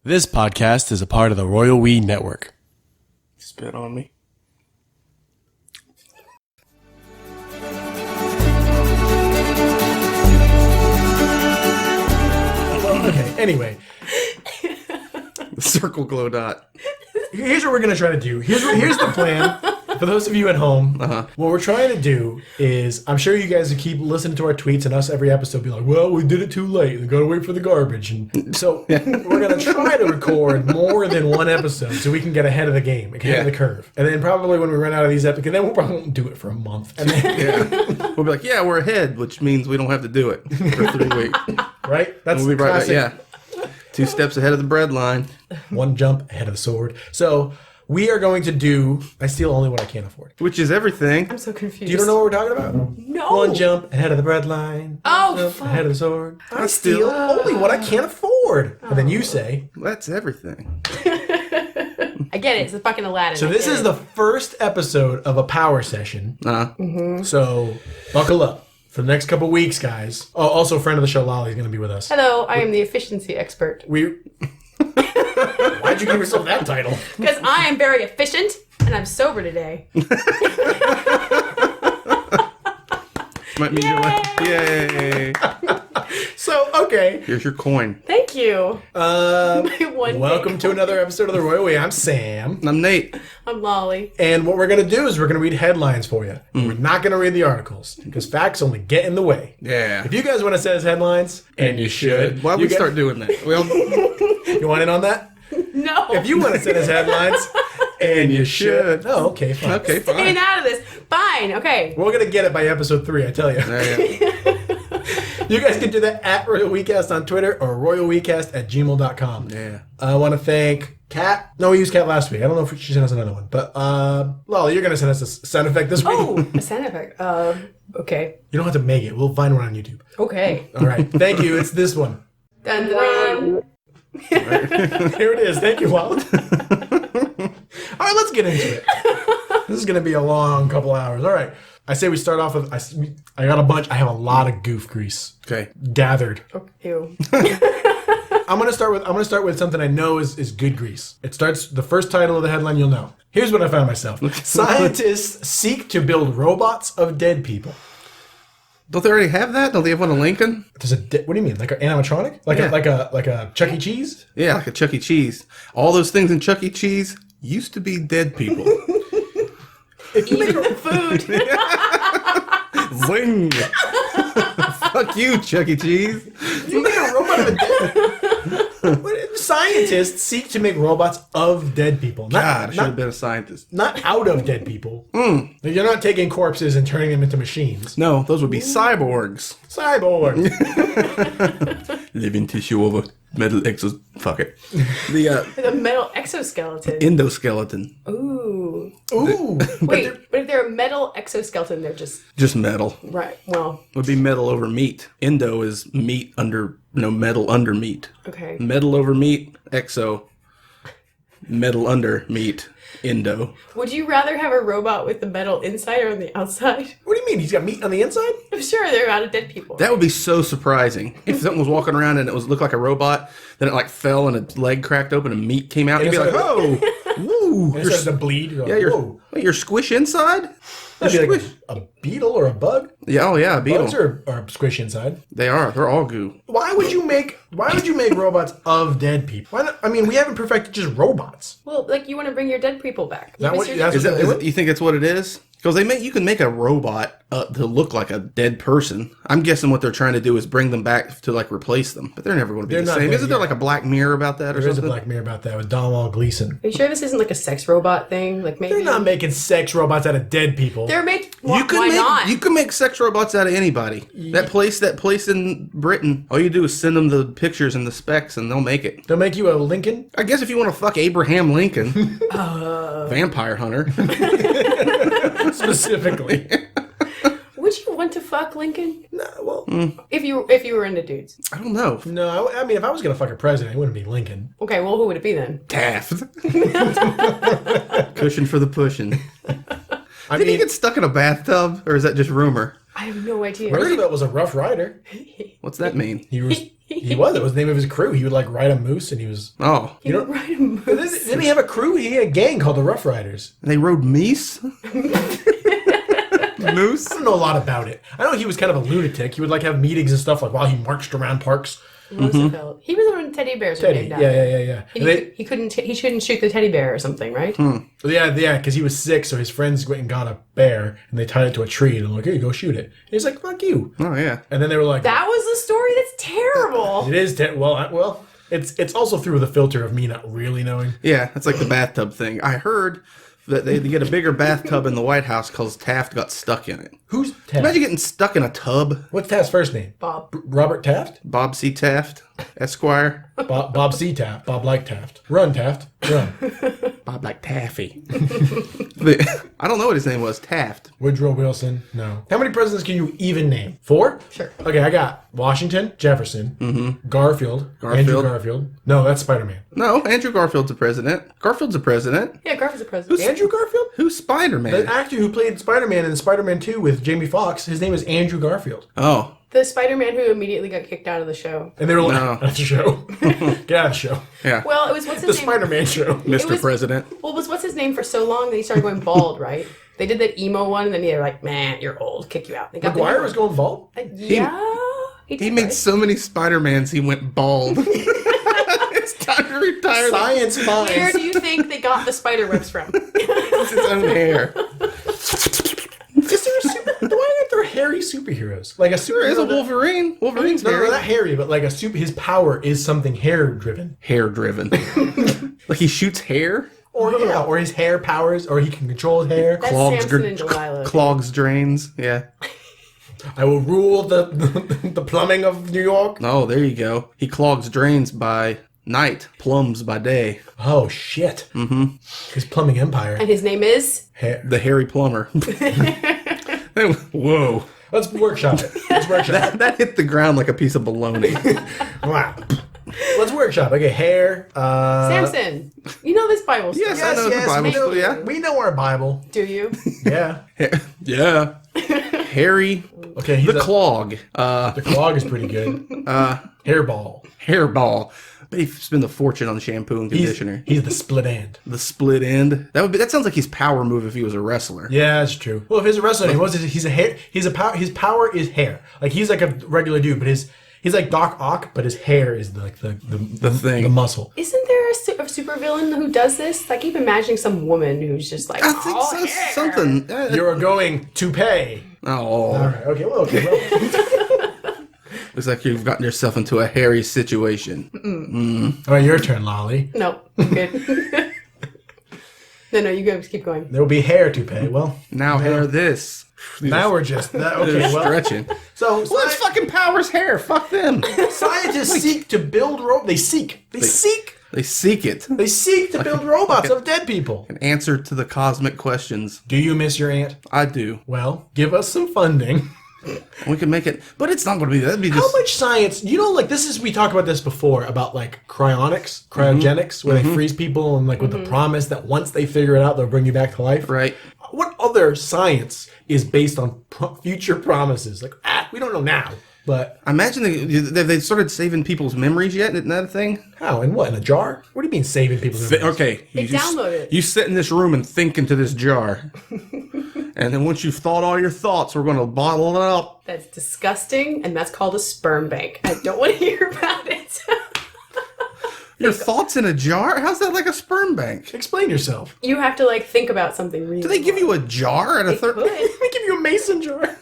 This podcast is a part of the Royal We Network. Spit on me. Okay, anyway. The circle glow dot. Here's what we're going to try to do. Here's the plan. For those of you at home, what we're trying to do is, I'm sure you guys keep listening to our tweets and us every episode be like, well, we did it too late. We got to wait for the garbage. And so we're going to try to record more than one episode so we can get ahead of the game, ahead of the curve. And then probably when we run out of these episodes, then we'll probably won't do it for a month. And then, We'll be like, yeah, we're ahead, which means we don't have to do it for 3 weeks. right? That's We'll be right back. classic. Yeah. 2 steps ahead of the bread line. One jump ahead of the sword. So we are going to do, I steal only what I can't afford. Which is everything. I'm so confused. You don't know what we're talking about? No. One jump ahead of the bread line. Oh, Jump fuck. ahead of the sword. I steal- steal only what I can't afford. And then you say. That's everything. I get it. It's the fucking Aladdin. So this is the first episode of a power session. So buckle up for the next couple weeks, guys. Oh, also friend of the show, Lolly, is going to be with us. Hello, I am the efficiency expert. Why'd you give yourself that title? Because I am very efficient and I'm sober today. Might mean you're like, yay. So, okay. Here's your coin. Thank you. Welcome to another episode of The Royal Way. I'm Sam. I'm Nate. I'm Lolly. And what we're going to do is we're going to read headlines for you. We're not going to read the articles because facts only get in the way. Yeah. If you guys want to send us headlines, and you should. Why you we guys- start doing that? Well, You want in on that? No. If you want to send us headlines, and you should. Oh, okay, fine. okay, Staying fine. out of this. Fine. Okay. We're going to get it by episode 3, I tell you. Yeah. You guys can do that at Royal WeCast on Twitter or royalwecast@gmail.com. Yeah. I want to thank Kat. No, we used Kat last week. I don't know if she sent us another one. But, Lolly, you're going to send us a sound effect this week. Oh, a sound effect. Okay. You don't have to make it. We'll find one on YouTube. Okay. All right. Thank you. It's this one. Dun, dun. Here it is. Thank you, Lolly. All right, let's get into it. This is going to be a long couple hours. All right. I say we start off with, I got a bunch. I have a lot of goof grease Okay. gathered. Oh, ew. I'm gonna start with something I know is good grease. It starts the first title of the headline you'll know. Here's what I found myself. Scientists seek to build robots of dead people. Don't they already have that? Don't they have one in Lincoln? There's what do you mean? Like an animatronic? Like a Chuck E. Cheese? Yeah, like a Chuck E. Cheese. All those things in Chuck E. Cheese used to be dead people. If you make Eat food. Zing! Fuck you, Chuck E. Cheese. you make a robot of a dead scientists seek to make robots of dead people. God, I should have been a scientist. Not out of dead people. You're not taking corpses and turning them into machines. No, those would be cyborgs. Cyborg. Living tissue over metal exos. Fuck it. The The metal exoskeleton. endoskeleton. Ooh. Ooh. Wait, but if they're a metal exoskeleton, they're just Just metal. right. Well, Would be metal over meat. Endo is meat under, metal under meat. okay. Metal over meat, exo. Metal under meat, endo. Would you rather have a robot with the metal inside or on the outside? What do you mean? He's got meat on the inside? I'm sure they're out of dead people. That would be so surprising. If something was walking around and it looked like a robot, then it like fell and its leg cracked open and meat came out, and you'd be like, it's oh, woo. It starts to bleed. You're like, Yeah, you're, whoa. wait, you're squish inside? That'd You're be like squish. a beetle or a bug. Yeah, oh yeah, a beetle. Bugs are squishy inside. They are. They're all goo. Why would you make robots of dead people? Why not? I mean, we haven't perfected just robots. Well, like you want to bring your dead people back. That You what- miss your that's dead what people. they're doing? You think that's what it is? Because you can make a robot to look like a dead person. I'm guessing what they're trying to do is bring them back to like replace them, but they're never going to be They're the not same. dead Isn't there yet. like a Black Mirror about that or There is a something? Black Mirror about that with Donald Gleason. Are you sure this isn't like a sex robot thing? Like maybe They're not making sex robots out of dead people. They're made. Why, You can why make not? you can make sex robots out of anybody. That place in Britain, all you do is send them the pictures and the specs, and they'll make it. They'll make you a Lincoln. I guess if you want to fuck Abraham Lincoln, vampire hunter. Specifically. Would you want to fuck Lincoln No, well, if you were into dudes? I don't know. no. I mean, if I was gonna fuck a president, it wouldn't be Lincoln. Okay, well, who would it be then? Taft. Cushion for the pushing. I Did he mean, get stuck in a bathtub, or is that just rumor? I have no idea. Roosevelt was a rough rider. What's that mean? He He was. That was the name of his crew. He would like ride a moose, and he was. Oh, He would ride a moose. Didn't he have a crew? He had a gang called the Rough Riders. they rode meese. Moose. I don't know a lot about it. I know he was kind of a lunatic. He would like have meetings and stuff like while he marched around parks. Roosevelt. He was the one teddy bears were Teddy, named after. yeah. He couldn't shoot the teddy bear or something, right? Yeah, because he was sick, so his friends went and got a bear, and they tied it to a tree, and they're like, "Here you go, shoot it." And he's like, "Fuck you!" Oh yeah. And then they were like, That was the story. That's terrible. "It is well." It's also through the filter of me not really knowing. Yeah, that's like the bathtub thing. I heard that they had to get a bigger bathtub in the White House because Taft got stuck in it. Who's Taft? Imagine getting stuck in a tub. What's Taft's first name? Bob. Robert Taft? Bob C. Taft, Esquire. Bob C. Taft. Bob like Taft. Run, Taft. Run. Bob like Taffy. I don't know what his name was. Taft. Woodrow Wilson. No. How many presidents can you even name? 4? Sure. Okay, I got Washington, Jefferson, Garfield, Andrew Garfield. No, that's Spider-Man. No, Andrew Garfield's a president. Garfield's a president. Yeah, Garfield's a president. Andrew Garfield? Who's Spider-Man? The actor who played Spider-Man in Spider-Man 2 with Jamie Foxx, his name is Andrew Garfield. Oh. The Spider-Man who immediately got kicked out of the show. And they were like, No. that's the show. Get out of the show. Yeah. Well, it was what's The his name? Spider-Man show. Mr. was- President. Well, was what's his name for so long that he started going bald, right? They did that emo one, and then they were like, "Man, you're old. Kick you out." They got the McGuire new was one. going bald? Yeah. He did, made right? so many Spider-Mans he went bald. It's time to retire. Science Where finds. do you think they got the spider webs from? It's his own hair. Is there a why aren't there hairy superheroes? Like a There is a superhero that- Wolverine. Wolverine's No, hairy. not hairy, but like his power is something hair-driven. Hair-driven. Like he shoots hair? Or his hair powers, or he can control his hair. That's Samson and Delilah. Clogs drains. Yeah. I will rule the plumbing of New York. Oh, there you go. He clogs drains by night, plums by day. Oh, shit. Mm-hmm. His plumbing empire. And his name is? The hairy plumber. Whoa. Let's workshop it. Let's workshop it. That hit the ground like a piece of bologna. Wow. Let's workshop. Okay, hair. Samson. You know this Bible story. Yes, I know the Bible story, yeah. We know our Bible. Do you? Yeah. Yeah. Hairy. Okay, he's The clog. the clog is pretty good. Hairball. Hairball. They spend a fortune on shampoo and conditioner. He's the split end. The split end. That sounds like his power move if he was a wrestler. Yeah, that's true. Well, if he's a wrestler, he's a hair. His power is hair. Like he's like a regular dude, but he's like Doc Ock, but his hair is like the thing. the muscle. Isn't there a supervillain who does this? I keep imagining some woman who's just like, I think oh, so, hair. something. You're going to pay. Oh, All right. Okay. Well. looks like you've gotten yourself into a hairy situation. All right. Your turn, Lolly. No, I'm good. No, you go. Keep going. There will be hair to pay. Well, Now hair this. now we're just okay. They're Well, stretching. so Well, it's fucking Power's hair. Fuck them. scientists seek to build They seek. They seek it. They seek to build robots of dead people. An answer to the cosmic questions. Do you miss your aunt? I do. Well, give us some funding. We can make it, but it's not going to be. That'd be just. How much science? Like we talked about this before about like cryogenics, where they freeze people and like with the promise that once they figure it out, they'll bring you back to life. Right. What other science is based on future promises? Like we don't know now, but I imagine they started saving people's memories yet. Isn't that a thing? how and what in a jar? What do you mean saving people's memories? Okay. They download it. You sit in this room and think into this jar. And then once you've thought all your thoughts, we're going to bottle it up. That's disgusting, and that's called a sperm bank. I don't want to hear about it. Your thoughts in a jar? How's that like a sperm bank? Explain yourself. You have to like think about something really. Do they give you a jar at a third? Could. They give you a mason jar.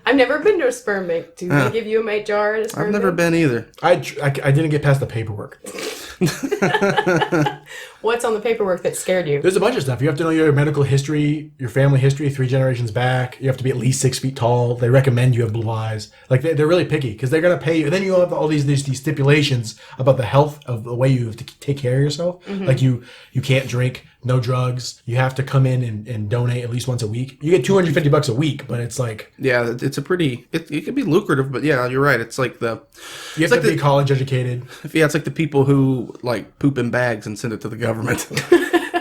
I've never been to a sperm bank. Do they give you a mate jar at a sperm I've never bank? been either. I didn't get past the paperwork. What's on the paperwork that scared you? There's a bunch of stuff. You have to know your medical history, your family history, 3 generations back. You have to be at least 6 feet tall. They recommend you have blue eyes. Like they're really picky because they're gonna pay you. And then you have all these stipulations about the health of the way you have to take care of yourself. Like you can't drink, no drugs. You have to come in and donate at least once a week. You get $250 a week, but it's like Yeah, it's a pretty. It could be lucrative, but yeah, you're right. It's like the. you have to be college educated. Yeah, it's like the people who like poop in bags and send it to the government.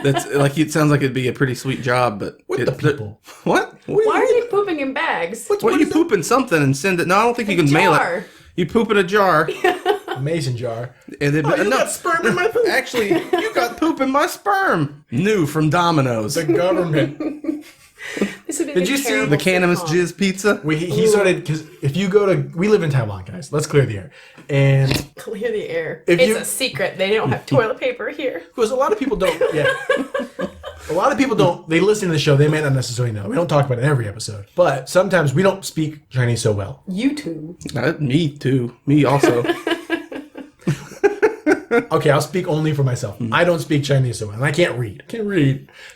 That's like it sounds like it'd be a pretty sweet job, but The people. What? Why are you pooping in bags? What you poop in something and send it? No, I don't think you can mail jar. it. You poop in a jar. A mason jar. And then, You got sperm in my poop. Actually, you got poop in my sperm. New from Domino's. The government. This would be Did you see The cannabis jizz pizza. He started, because if you go to, we live in Taiwan, guys. Let's clear the air. And Clear the air. If It's you- a secret. They don't have toilet paper here. because a lot of people don't, a lot of people don't, they listen to the show, they may not necessarily know. We don't talk about it in every episode. But sometimes we don't speak Chinese so well. YouTube. Me too. Me also. Okay, I'll speak only for myself. I don't speak Chinese so well, and I can't read.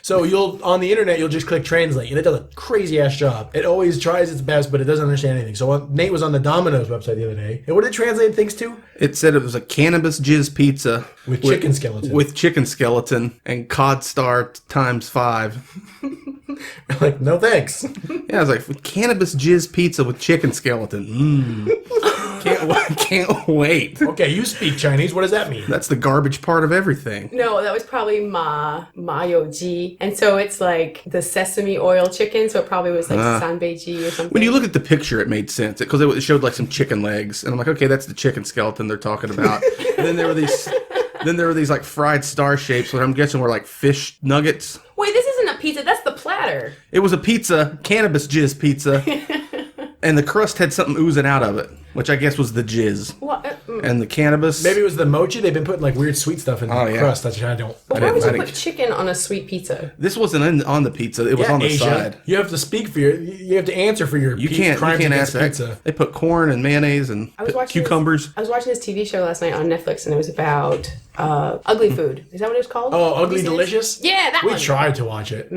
So on the internet, you'll just click translate, and it does a crazy ass job. It always tries its best, but it doesn't understand anything. So Nate was on the Domino's website the other day, and what did it translate things to? It said it was a cannabis jizz pizza With chicken skeleton. with chicken skeleton and cod star times 5. Like, no thanks. Yeah, I was like, with cannabis jizz pizza with chicken skeleton. Can't wait. Okay, you speak Chinese. What does that mean? That's the garbage part of everything. No, that was probably mayoji. And so it's like the sesame oil chicken. So it probably was like sanbeiji or something. When you look at the picture, it made sense because it showed like some chicken legs, and I'm like, okay, that's the chicken skeleton they're talking about. And then there were these like fried star shapes, which I'm guessing were like fish nuggets. Wait, this isn't a pizza. That's the platter. It was a pizza, cannabis jizz pizza, and the crust had something oozing out of it, which I guess was the jizz. What? And the cannabis. Maybe it was the mochi. They've been putting like weird sweet stuff in the yeah. crust. That's I don't. Why would you didn't- put chicken on a sweet pizza? This wasn't on the pizza. It was on the Asia, side. you have to speak for you have to answer for your You can't crimes ask against that. pizza. They put corn and mayonnaise and cucumbers. I was watching this TV show last night on Netflix, and it was about ugly food. Is that what it was called? Oh, Ugly Have you seen it? Delicious? Yeah, that We one. tried to watch it.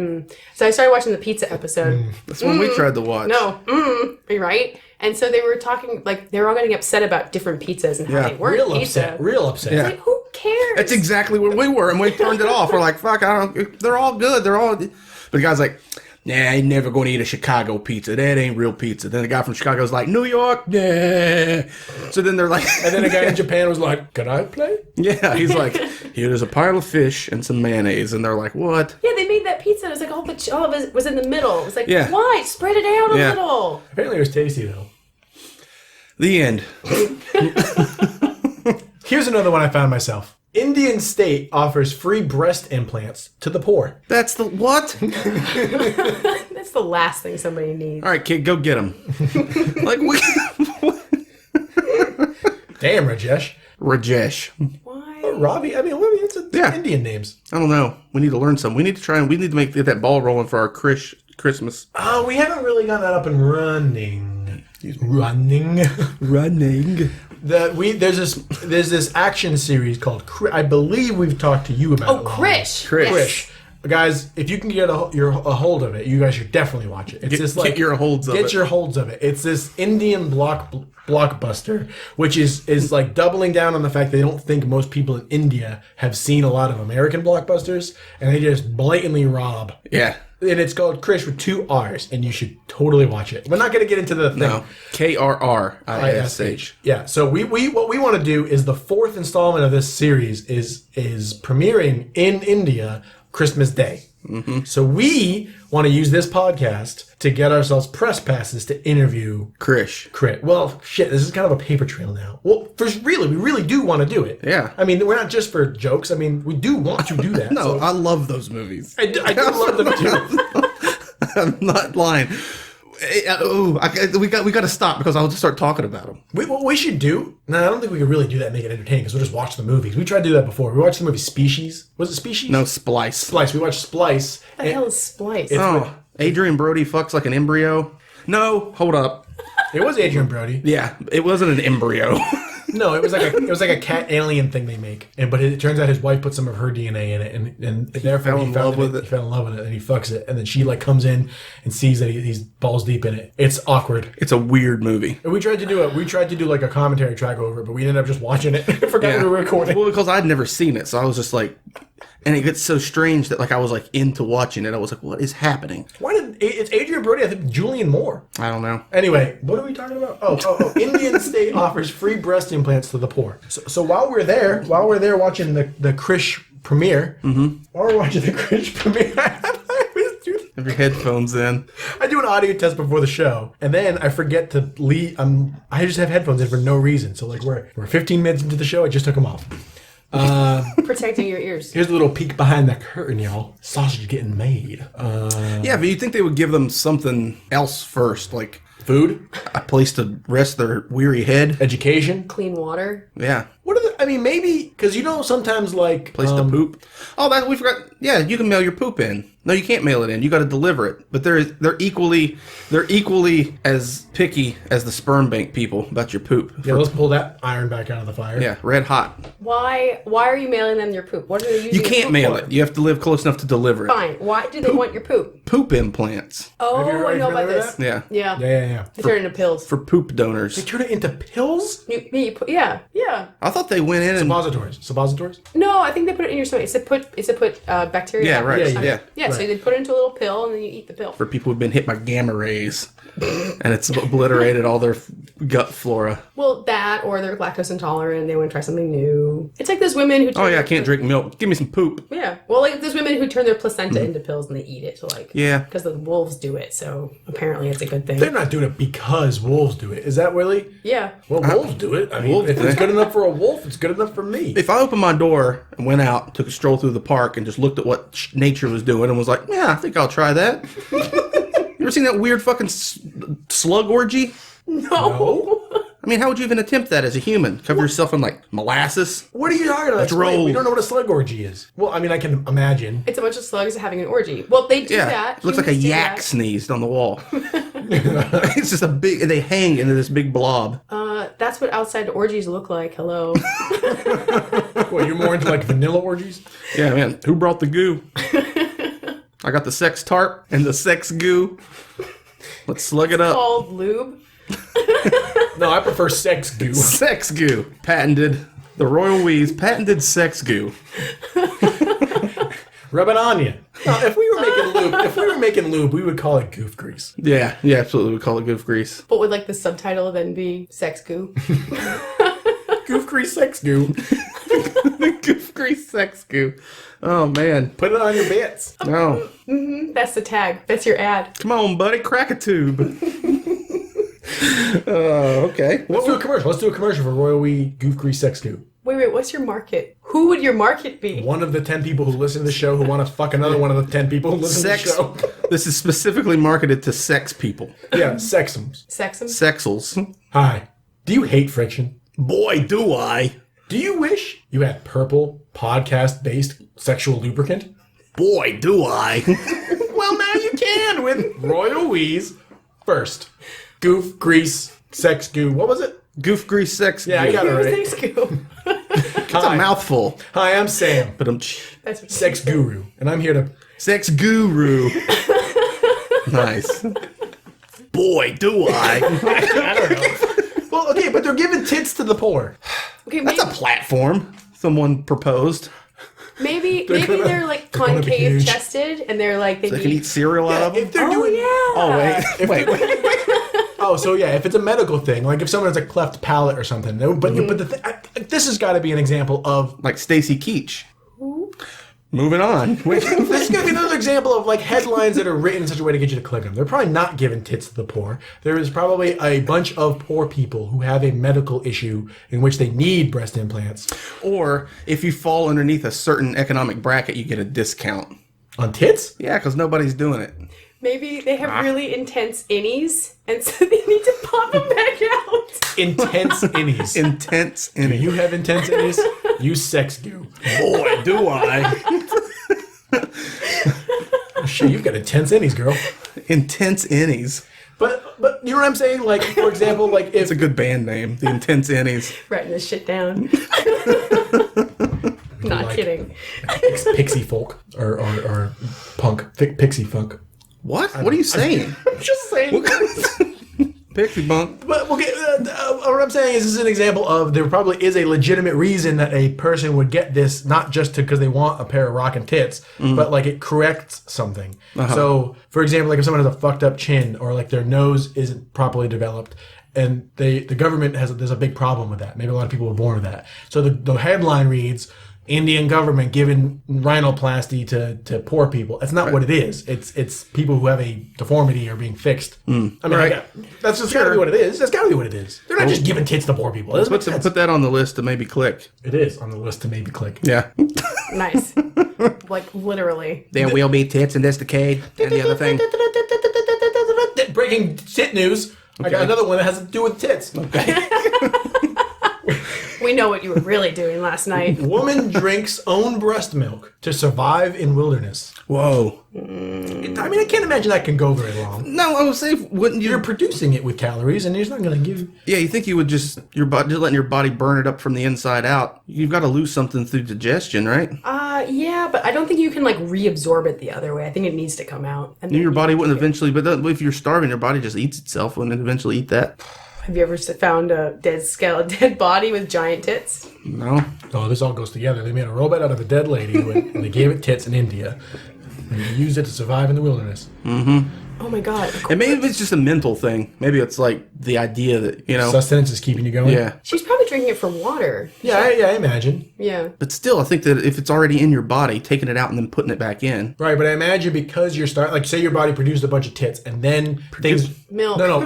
So I started watching the pizza episode. That's when we tried to watch. No, are you right? And so they were talking, like, they were all getting upset about different pizzas and how Yeah. they weren't Real pizza. upset. Real upset. Yeah. Like, who cares? That's exactly where we were, and we turned it off. We're like, fuck, I don't. They're all good. They're all. But the guy's like, nah, I ain't never going to eat a Chicago pizza. That ain't real pizza. Then the guy from Chicago's like, New York, yeah. So then they're like, And then a guy in Japan was like, "Can I play?" yeah, he's like, here's a pile of fish and some mayonnaise, and they're like, what? Yeah, they made that pizza. It was like all of it was in the middle. It was like, Yeah. why? Spread it out a Yeah. little. Apparently, it was tasty though. The end. Here's another one I found myself. Indian state offers free breast implants to the poor. That's the what? That's the last thing somebody needs. All right, kid, go get him. Like we, Damn, Rajesh. Rajesh. Why? Robbie. I mean, it's Indian names. I don't know. We need to learn some. We need to try and we need to get that ball rolling for our Christmas. Oh, we haven't really gotten that up and running. Running. There's this action series called I believe we've talked to you about it. Oh, Krish. Krish. Guys, if you can get a hold of it, you guys should definitely watch it. It's just like get your holds of it. Get your holds of it. It's this Indian blockbuster, which is like doubling down on the fact they don't think most people in India have seen a lot of American blockbusters, and they just blatantly rob. Yeah. And it's called Krish with 2 R's, and you should totally watch it. We're not going to get into the thing. No. KRRISH. Yeah. So we what we want to do is the 4th installment of this series is premiering in India Christmas Day. Mm-hmm. So we want to use this podcast to get ourselves press passes to interview Krish. Well, shit, this is kind of a paper trail now. Well, we really do want to do it. Yeah. I mean, we're not just for jokes. I mean, we do want to do that. No, so. I love those movies. I do love them too. I'm not lying. We got to stop because I'll just start talking about them. What we should do? No, I don't think we could really do that and make it entertaining because we'll just watch the movies. We tried to do that before. We watched the movie Species. Was it Species? No, Splice. Splice. We watched Splice. What the hell is Splice? Oh, Adrian Brody fucks like an embryo. No, hold up. It was Adrian Brody. Yeah, it wasn't an embryo. No, it was like a cat alien thing they make, but it turns out his wife put some of her DNA in it, and therefore he fell in love with it, and he fucks it, and then she like comes in and sees that he's balls deep in it. It's awkward. It's a weird movie. And we tried to do like a commentary track over it, but we ended up just watching it. Forgot we were recording. Well, because I'd never seen it, so I was just like, and it gets so strange that like I was like into watching it. I was like, what is happening? It's Adrian Brody? I think Julian Moore. I don't know. Anyway, what are we talking about? Oh, Indian state offers free breast implants to the poor. So while we're there watching the Krish premiere, while we're watching the Krish premiere, Have your headphones in. I do an audio test before the show, and then I forget to leave. I just have headphones in for no reason. So like we're 15 minutes into the show. I just took them off. Protecting your ears. Here's a little peek behind the curtain, y'all. Sausage getting made. Yeah, but you'd think they would give them something else first, like Food, a place to rest their weary head. education. Clean water. Yeah. What are the? I mean, maybe because sometimes like Place to poop. Oh, that we forgot. Yeah, you can mail your poop in. No, you can't mail it in. You got to deliver it. But they're equally as picky as the sperm bank people about your poop. Yeah, let's pull that iron back out of the fire. Yeah, red hot. Why are you mailing them your poop? What are they using You your can't poop mail for? it. You have to live close enough to deliver it. Fine. Why do they want your poop? Poop implants. Oh, Are you I know about familiar with this. that? Yeah. Yeah. Yeah. They turn into pills. For poop donors. They turn it into pills. Yeah. I thought they went in and Suppositories. No, I think they put it in your stomach. It's to put bacteria. Yeah, back in right, your yeah, stomach. yeah. So Right. they put it into a little pill and then you eat the pill. for people who've been hit by gamma rays, and it's obliterated all their gut flora. Well, that or they're lactose intolerant. They want to try something new. It's like those women who. Oh yeah, I can't drink milk. Give me some poop. Yeah. Well, like those women who turn their placenta into pills and they eat it. So like. Yeah. Because the wolves do it. So apparently it's a good thing. They're not doing it because wolves do it. Is that really? Yeah. Well, wolves do it. I mean, Wolves if do it's it. good enough for a wolf, it's good enough for me. If I opened my door and went out, took a stroll through the park, and just looked at what nature was doing, and was like, "Yeah, I think I'll try that." You ever seen that weird fucking slug orgy? No. I mean, how would you even attempt that as a human? Cover yourself in like molasses? What are you talking about? Droll. We don't know what a slug orgy is. Well, I mean, I can imagine. It's a bunch of slugs having an orgy. Well, they do Yeah, that. it looks like a Humans do yak that. sneezed on the wall. It's just a big. They hang into this big blob. That's what outside orgies look like. Hello. Well, you're more into like vanilla orgies? Yeah, man. Who brought the goo? I got the sex tarp and the sex goo. Let's slug it up. Called lube. No, I prefer sex goo. Sex goo. Patented. The Royal Wee's patented sex goo. Rub it on you. No, if we were making lube, we would call it goof grease. Yeah, absolutely. We call it goof grease. But would like the subtitle then be sex goo? Goof grease sex goo. Goof grease sex goo. Oh, man. Put it on your bits. No. That's the tag. That's your ad. Come on, buddy. Crack a tube. Okay. Let's do a commercial. Let's do a commercial for Royal Wee Goof Grease Sex Goo. Wait, what's your market? Who would your market be? One of the 10 people who listen to the show who want to fuck another one of the 10 people who listen Sex. to the show. This is specifically marketed to sex people. Yeah, sexums. Sexum? Sexels. Hi. Do you hate friction? Boy, do I. Do you wish you had purple podcast-based sexual lubricant? Boy, do I. Well, now you can with Royal Wee's first Goof Grease Sex Goo. What was it? Goof grease sex Yeah, goo. I got it right. Sex goo. It's a mouthful. Hi, I'm Sam, But I'm That's what Sex Guru, and I'm here to... sex guru. Nice. Boy, do I. I don't know. Well, okay, but they're giving tits to the poor. Okay, That's a platform someone proposed. maybe gonna- they're like they're gonna be concave huge. chested and they're like They can eat cereal out of them. If they're Oh doing... yeah. Oh, wait. Oh, so yeah, if it's a medical thing, like if someone has a cleft palate or something, but this has got to be an example of... Like Stacy Keach. Moving on. This is going to be another example of like headlines that are written in such a way to get you to click them. They're probably not giving tits to the poor. There is probably a bunch of poor people who have a medical issue in which they need breast implants. Or if you fall underneath a certain economic bracket, you get a discount. On tits? Yeah, because nobody's doing it. Maybe they have really intense innies and so they need to pop them back out. Intense innies. Intense in You have intense innies? You sex goo. Boy, do I. Shit, you've got intense innies, girl. Intense innies. But you know what I'm saying? Like, for example, like if... It's a good band name. The Intense Innies. Writing this shit down. Not like- kidding. Pixie folk or punk. Pixie funk. What? What are you saying? I'm just saying. Pixie bunk. But okay, what I'm saying is this is an example of there probably is a legitimate reason that a person would get this, not just because they want a pair of rockin' tits, but like it corrects something. So, for example, like if someone has a fucked up chin or like their nose isn't properly developed, and the government there's a big problem with that. Maybe a lot of people were born with that. So the headline reads, Indian government giving rhinoplasty to poor people. That's not what it is. It's people who have a deformity are being fixed. I mean, that's just gotta be what it is. That's gotta be what it is. They're not just giving tits to poor people. Put that on the list to maybe click. It is on the list to maybe click. Yeah. Nice. Like, literally. There will be tits in this decade. And the other thing. Breaking tit news. I got another one that has to do with tits. Okay. We know what you were really doing last night. Woman drinks own breast milk to survive in wilderness. Whoa. I mean, I can't imagine that can go very long. No, I would say, wouldn't you? You're producing it with calories, and it's not going to give. Yeah, you think you would just letting your body burn it up from the inside out. You've got to lose something through digestion, right? Yeah, but I don't think you can like reabsorb it the other way. I think it needs to come out. And Your body wouldn't eventually, but if you're starving, your body just eats itself. Wouldn't it eventually eat that? Have you ever found a dead body with giant tits? No. Oh, this all goes together. They made a robot out of a dead lady, and they gave it tits in India, and they used it to survive in the wilderness. Mm-hmm. Oh my god. And maybe it's just a mental thing. Maybe it's like the idea that, Sustenance is keeping you going? Yeah. She's probably drinking it for water. Yeah, I imagine. Yeah. But still, I think that if it's already in your body, taking it out and then putting it back in. Right, but I imagine because you're say your body produced a bunch of tits, and then Milk. No.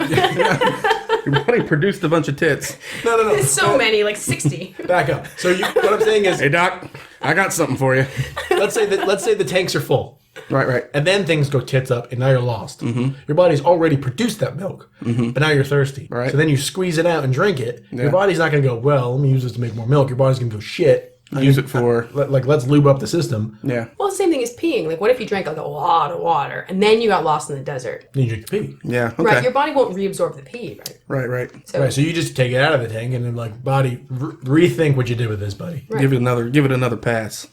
Your body produced a bunch of tits. No. So many, like 60. Back up. So what I'm saying is, Hey, Doc, I got something for you. let's say the tanks are full. Right. And then things go tits up, and now you're lost. Mm-hmm. Your body's already produced that milk, but now you're thirsty. Right. So then you squeeze it out and drink it. Yeah. Your body's not going to go, well, let me use this to make more milk. Your body's going to go, shit. Use it for... let's lube up the system. Yeah. Well, it's the same thing as peeing. Like, what if you drank like a lot of water, and then you got lost in the desert? Then you drink the pee. Yeah, okay. Right, your body won't reabsorb the pee, right? Right. So you just take it out of the tank, and then, body, rethink what you did with this, buddy. Right. Give it another pass.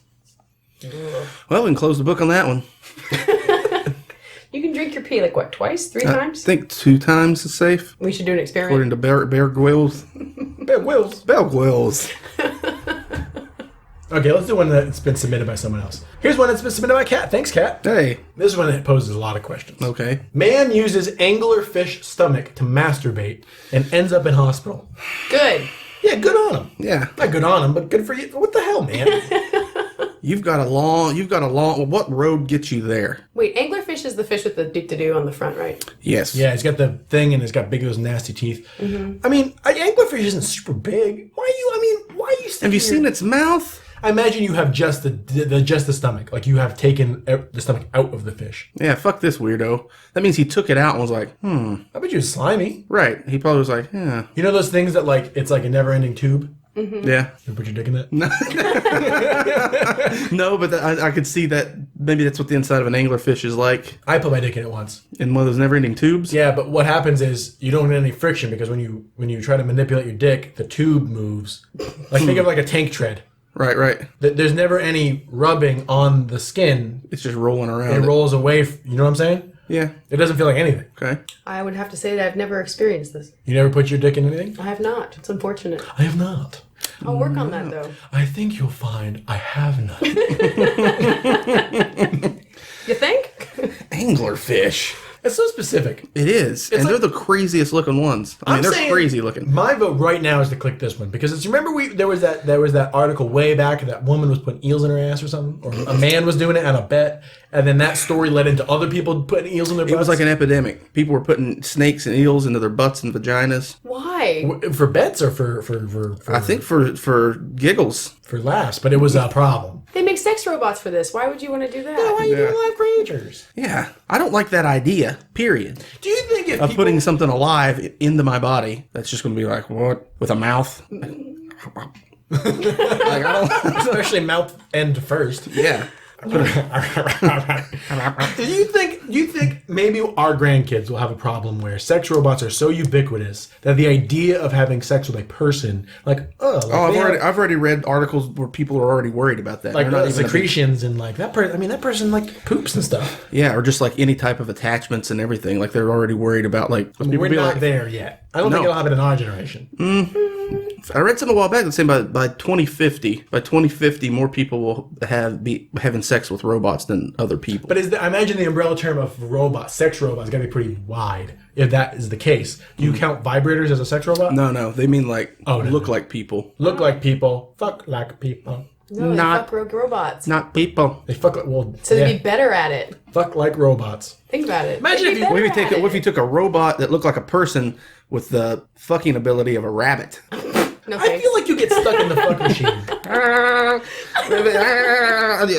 Ugh. Well, we can close the book on that one. You can drink your pee, twice? 3 times? I think 2 times is safe. We should do an experiment. According to Bear Grylls. Bear Grylls. Okay, let's do one that's been submitted by someone else. Here's one that's been submitted by Kat. Thanks, Kat. Hey. This one poses a lot of questions. Okay. Man uses anglerfish stomach to masturbate and ends up in hospital. Good. Yeah, good on him. Yeah. Not good on him, but good for you. What the hell, man? You've got a long, what road gets you there? Wait, anglerfish is the fish with the do-do-do on the front, right? Yes. Yeah, he's got the thing and he's got big, those nasty teeth. Mm-hmm. I mean, anglerfish isn't super big. Why are you Have you seen its mouth? I imagine you have just the stomach. Like you have taken the stomach out of the fish. Yeah, fuck this weirdo. That means he took it out and was like, I bet you it's slimy. Right. He probably was like, yeah. You know those things that it's like a never-ending tube? Mm-hmm. Yeah. You put your dick in that? No, but I could see that maybe that's what the inside of an anglerfish is like. I put my dick in it once. In one of those never-ending tubes? Yeah, but what happens is you don't get any friction because when you try to manipulate your dick, the tube moves. Think of like a tank tread. Right. There's never any rubbing on the skin. It's just rolling around. It rolls away. You know what I'm saying? Yeah. It doesn't feel like anything. Okay. I would have to say that I've never experienced this. You never put your dick in anything? I have not. It's unfortunate. I have not. I'll work on that, though. I think you'll find I have not. You think? Anglerfish. It's so specific. It is. And they're the craziest looking ones. I mean, they're crazy looking. My vote right now is to click this one because remember there was that article way back that woman was putting eels in her ass or something, or a man was doing it on a bet, and then that story led into other people putting eels in their butts. It was like an epidemic. People were putting snakes and eels into their butts and vaginas. Why? For bets or for I think for giggles. For laughs, but it was a problem. They make sex robots for this. Why would you want to do that? Why are you doing live creatures? Yeah. I don't like that idea, period. Do you think if Of putting something alive into my body, that's just going to be like, what? With a mouth? especially mouth end first. Yeah. Do you think maybe our grandkids will have a problem where sex robots are so ubiquitous that the idea of having sex with a person, I've already read articles where people are already worried about that. like They're not even secretions and that person poops and stuff. Yeah, or just like any type of attachments and everything. Like they're already worried about We're not there yet. I don't think it'll happen in our generation. I read something a while back that saying by 2050, more people will be having sex with robots than other people. But I imagine the umbrella term of sex robot, is got to be pretty wide. If that is the case, do you count vibrators as a sex robot? No, they mean look like people. Look like people, fuck like people. No, they Not- fuck robots. Not people. They fuck like, well, So yeah, they'd be better at it. fuck like robots. Think about it. Imagine They'd if be you- better What at if you took a robot that looked like a person with the fucking ability of a rabbit? No I thanks. feel like you get stuck in the fuck machine.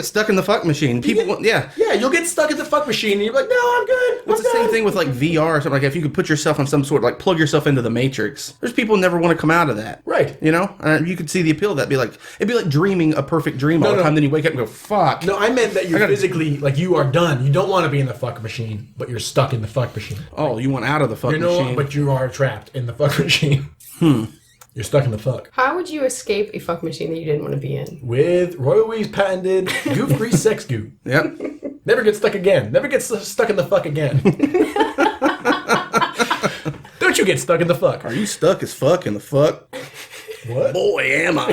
Stuck in the fuck machine. People, yeah. Yeah, you'll get stuck in the fuck machine and you're like, no, I'm good. It's the same thing with like VR or something. Like if you could put yourself on some sort, like plug yourself into the Matrix. There's people who never want to come out of that. Right. You know, you could see the appeal of that. It'd be like dreaming a perfect dream all the time. Then you wake up and go, "Fuck." No, I meant that you're physically, like, you are done. You don't want to be in the fuck machine, but you're stuck in the fuck machine. Oh, you want out of the fuck You know, machine? but you are trapped in the fuck machine. You're stuck in the fuck. How would you escape a fuck machine that you didn't want to be in? With Royal Wee's patented goof grease sex goo. Yep. Never get stuck again. Never get stuck in the fuck again. Don't you get stuck in the fuck. Are you stuck as fuck in the fuck? What? Boy, am I.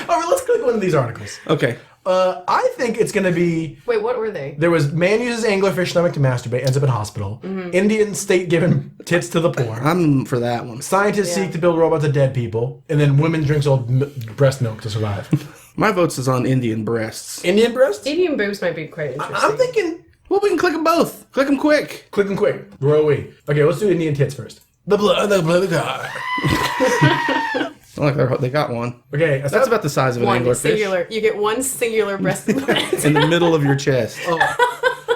All right, let's click one of these articles. Okay. I think it's going to be... Wait, what were they? There was man uses anglerfish stomach to masturbate, ends up in hospital. Indian state giving tits to the poor. I'm for that one. Scientists seek to build robots of dead people. And then women drinks old breast milk to survive. My votes is on Indian breasts. Indian breasts? Indian boobs might be quite interesting. I'm thinking... Well, we can click them both. Click them quick. Click them quick. Royal Wee. Okay, let's do Indian tits first. The blood of God. Like they got one. Okay, That's about the size of an one anglerfish. singular. You get one singular breast implant. In the middle of your chest.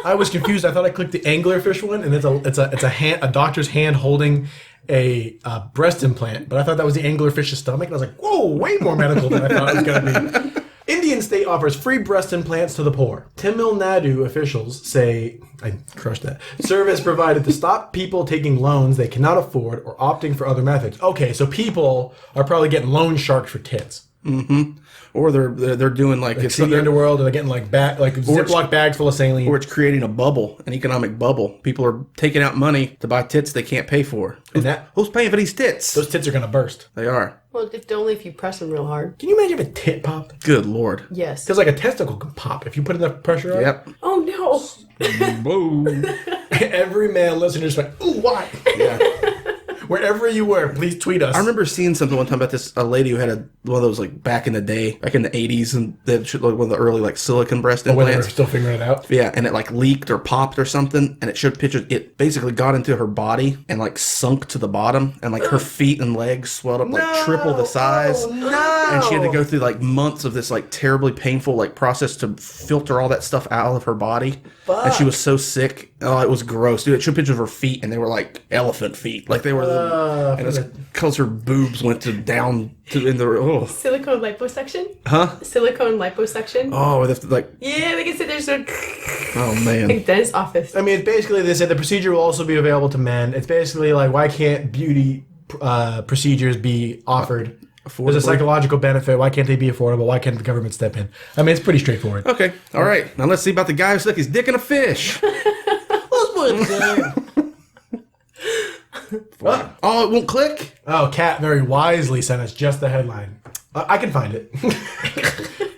I was confused. I thought I clicked the anglerfish one, and it's a doctor's hand holding a breast implant. But I thought that was the anglerfish's stomach, and I was like, whoa, way more medical than I thought it was going to be. Indian state offers free breast implants to the poor. Tamil Nadu officials say, I crushed that, service provided to stop people taking loans they cannot afford or opting for other methods. Okay, so people are probably getting loan sharks for tits. Or they're doing like It's in the underworld, and they're getting like Ziploc bags full of saline. or it's creating a bubble, an economic bubble. People are taking out money to buy tits they can't pay for. Who's paying for these tits? Those tits are going to burst. They are. Well, only if you press them real hard. Can you imagine if a tit popped? Good Lord. Yes. Because like a testicle can pop if you put enough pressure on it. Yep. Oh no. Boom. Every male listener just went, ooh, why? Yeah. Wherever you were, please tweet us. I remember seeing something one time about a lady who had one of those like back in the day, back in the 80s, and they had like one of the early like silicone breast when they were implants. still figuring it out. Yeah, and it like leaked or popped or something, and it showed pictures. It basically got into her body and like sunk to the bottom, and like her feet and legs swelled up like triple the size. Oh, no. And she had to go through like months of this like terribly painful like process to filter all that stuff out of her body. And she was so sick. Oh, it was gross, dude. It showed pictures of her feet, and they were like elephant feet, like they were. And it's because her boobs went down to in the Silicone liposuction? Huh? Silicone liposuction? Oh, they have to like. Yeah, they can sit there so Oh man. like dentist office. I mean, it's basically, they said the procedure will also be available to men. It's basically like, why can't beauty procedures be offered? There's a psychological benefit. Why can't they be affordable? Why can't the government step in? I mean, it's pretty straightforward. Okay. All right. Now let's see about the guy who stuck his dick in a fish. Oh, it won't click? Oh, Kat very wisely sent us just the headline. I can find it.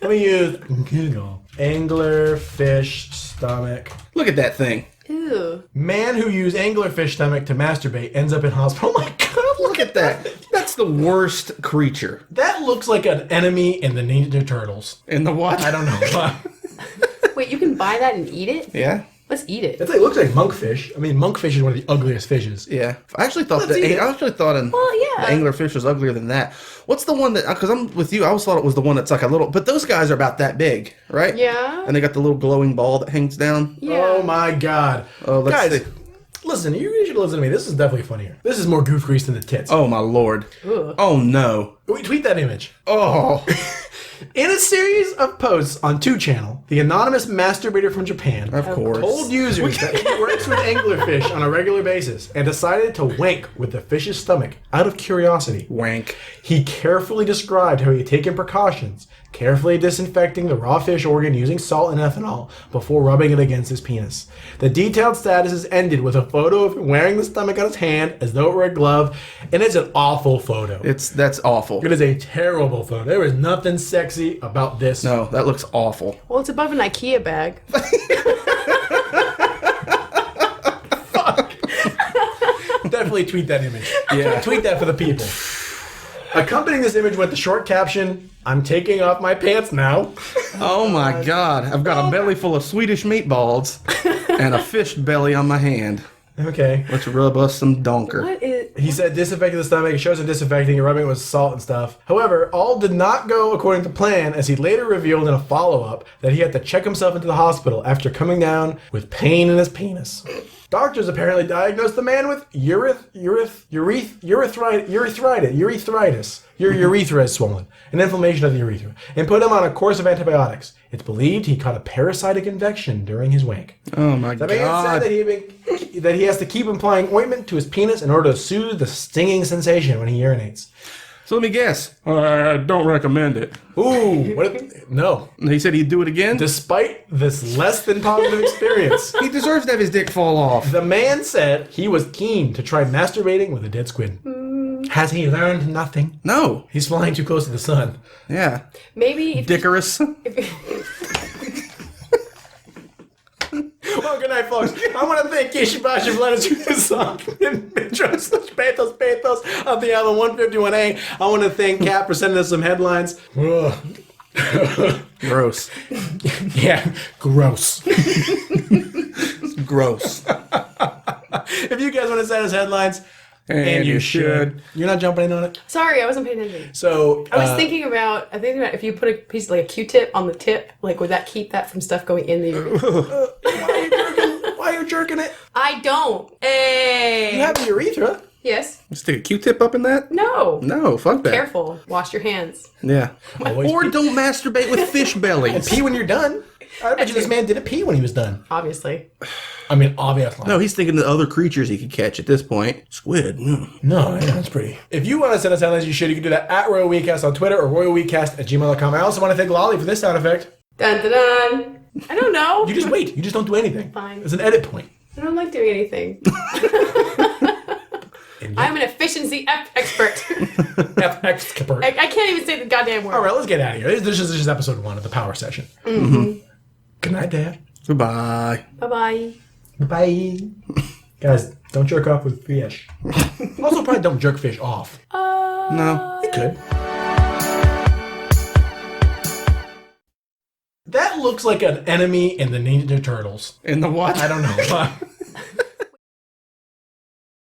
Let me use Google. Anglerfish stomach. Look at that thing. Ew. Man who used anglerfish stomach to masturbate ends up in hospital. Oh my god, Look at that. That's the worst creature. That looks like an enemy in the Ninja Turtles. In the what? I don't know why. Wait, you can buy that and eat it? Yeah. Let's eat it. It looks like monkfish. I mean, monkfish is one of the ugliest fishes. Yeah. I actually thought Let's eat it. I actually thought Well, yeah. the anglerfish was uglier than that. What's the one that? Because I'm with you. I always thought it was the one that's like a little. But those guys are about that big, right? Yeah. And they got the little glowing ball that hangs down. Yeah. Oh my god. Oh, let's Guys, see. listen, you really should listen to me. This is definitely funnier. This is more goof grease than the tits. Oh my Lord. Ooh. Oh no. We tweet that image. Oh. In a series of posts on 2channel, the anonymous masturbator from Japan Of course. told users that he works with anglerfish on a regular basis and decided to wank with the fish's stomach out of curiosity. Wank. He carefully described how he had taken precautions, carefully disinfecting the raw fish organ using salt and ethanol before rubbing it against his penis. The detailed statuses ended with a photo of him wearing the stomach on his hand as though it were a glove, and it's an awful photo. That's awful. It is a terrible photo. There is nothing sexy about this. No, that looks awful. Well, it's above an IKEA bag. Definitely tweet that image. Yeah. Tweet that for the people. Accompanying this image went the short caption, "I'm taking off my pants now." Oh my God. I've got a belly full of Swedish meatballs and a fish belly on my hand. Okay. Let's rub us some donker. What is? He said disinfecting the stomach, it shows him disinfecting and rubbing it with salt and stuff. However, all did not go according to plan, as he later revealed in a follow-up that he had to check himself into the hospital after coming down with pain in his penis. Doctors apparently diagnosed the man with urethritis. Your urethra is swollen, an inflammation of the urethra, and put him on a course of antibiotics. It's believed he caught a parasitic infection during his wank. Oh my The man God. said that he has to keep applying ointment to his penis in order to soothe the stinging sensation when he urinates. So let me guess. I don't recommend it. Ooh, no. He said he'd do it again? Despite this less than positive experience, He deserves to have his dick fall off. the man said he was keen to try masturbating with a dead squid. Has he learned nothing? No. He's flying too close to the sun. Yeah. Maybe if Dicarus. Well, good night, folks. I want to thank Kishibashi for letting us use this song. Intros, Pathos, Pathos of the album 151A. I want to thank Kat for sending us some headlines. Gross. Yeah, gross. Gross. If you guys want to send us headlines, and you should. You're not jumping in on it? Sorry, I wasn't paying attention. So, I was thinking about if you put a piece like a Q-tip on the tip, like would that keep that from stuff going in the urethra? why are you jerking it? I don't. Hey. You have a urethra. Yes. Stick a Q-tip up in that? No. No, fuck that. Careful. Wash your hands. Yeah. Always Or pee. don't masturbate with fish bellies. Pee when you're done. I bet you this man didn't pee when he was done. Obviously. I mean, obviously. No, he's thinking of other creatures he could catch at this point. Squid. No, yeah, that's pretty. If you want to send us headlines, you should. You can do that at Royal Weekcast on Twitter or royalweekcast@gmail.com. I also want to thank Lolly for this sound effect. Dun dun dun. I don't know. You just wait. You just don't do anything. Fine. It's an edit point. I don't like doing anything. I'm an efficiency expert. FX. I can't even say the goddamn word. All right, let's get out of here. This is just episode 1 of the Power Session. Mm-hmm. Good night, Dad. Goodbye. Bye-bye. Bye. Guys, don't jerk off with fish. Also, probably don't jerk fish off. No. You could. That looks like an enemy in the Ninja Turtles. In the what? I don't know.